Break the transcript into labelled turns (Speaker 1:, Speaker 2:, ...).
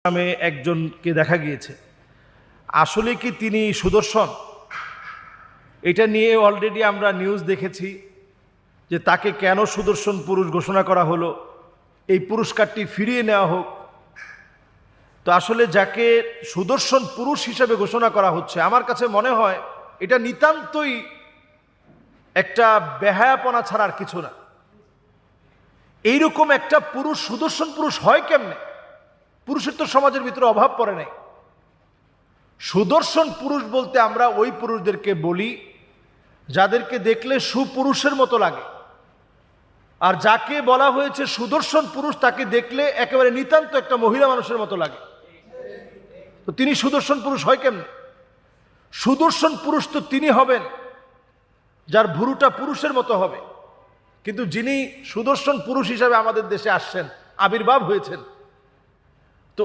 Speaker 1: নামে একজনকে দেখা গিয়েছে। আসলে কি তিনি সুদর্শন? এটা নিয়ে অলরেডি আমরা নিউজ দেখেছি যে তাকে কেন সুদর্শন পুরুষ ঘোষণা করা হলো, এই পুরস্কারটি ফিরিয়ে নেওয়া হোক। তো আসলে যাকে সুদর্শন পুরুষ হিসেবে ঘোষণা করা হচ্ছে, আমার কাছে মনে হয় এটা নিতান্তই একটা বেহায়াপনা ছাড়া আর কিছু না। এইরকম একটা পুরুষ সুদর্শন পুরুষ হয় কেমনে? পুরুষের তো সমাজের ভিতরে অভাব পড়ে নাই। সুদর্শন পুরুষ বলতে আমরা ওই পুরুষদেরকে বলি যাদেরকে দেখলে সুপুরুষের মতো লাগে, আর যাকে বলা হয়েছে সুদর্শন পুরুষ তাকে দেখলে একেবারে নিতান্ত একটা মহিলা মানুষের মতো লাগে। তো তিনি সুদর্শন পুরুষ হয় কেমনে? সুদর্শন পুরুষ তো তিনি হবেন যার ভুরুটা পুরুষের মতো হবে, কিন্তু যিনি সুদর্শন পুরুষ হিসাবে আমাদের দেশে আসছেন, আবির্ভাব হয়েছেন, তো